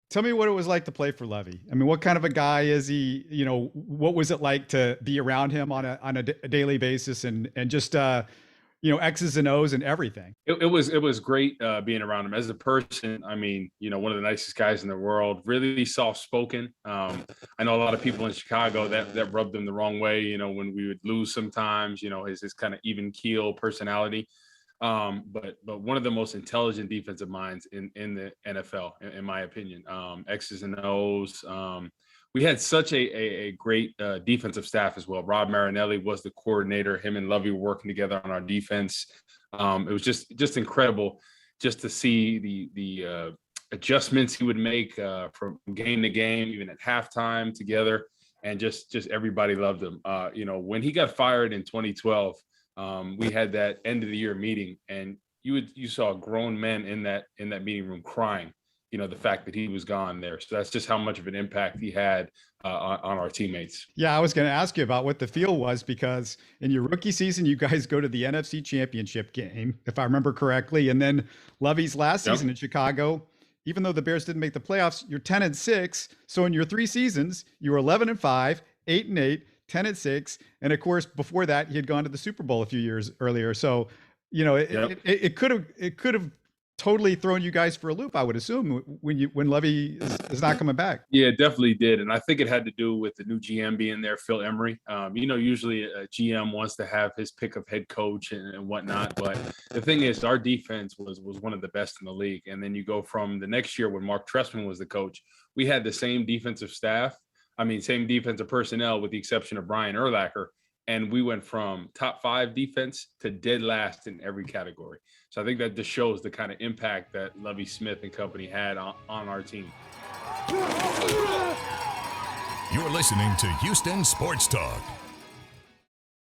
Tell me what it was like to play for Lovie. I mean, what kind of a guy is he? What was it like to be around him on a daily basis and just X's and O's and everything? It was great being around him as a person. I mean, one of the nicest guys in the world. Really soft spoken. I know a lot of people in Chicago that rubbed him the wrong way. When we would lose sometimes. His kind of even keel personality. But one of the most intelligent defensive minds in the NFL, in my opinion. X's and O's. We had such a great defensive staff as well. Rob Marinelli was the coordinator. Him and Lovey were working together on our defense. It was just incredible just to see the adjustments he would make from game to game, even at halftime together, and just everybody loved him. When he got fired in 2012, we had that end of the year meeting, and you saw grown men in that meeting room crying. The fact that he was gone there. So that's just how much of an impact he had on our teammates. Yeah, I was going to ask you about what the feel was because in your rookie season, you guys go to the NFC Championship game, if I remember correctly, and then Lovey's last season in Chicago. Even though the Bears didn't make the playoffs, you're 10-6. So in your 3 seasons, you were 11-5, 8-8, 10-6, and of course before that he had gone to the Super Bowl a few years earlier. So it could have totally thrown you guys for a loop, I would assume, when Lovie is not coming back. Yeah, it definitely did. And I think it had to do with the new GM being there, Phil Emery. Usually a GM wants to have his pick of head coach and whatnot. But the thing is, our defense was one of the best in the league. And then you go from the next year when Mark Trestman was the coach, we had the same defensive staff. Same defensive personnel with the exception of Brian Urlacher. And we went from top 5 defense to dead last in every category. So I think that just shows the kind of impact that Lovie Smith and company had on our team. You're listening to Houston Sports Talk.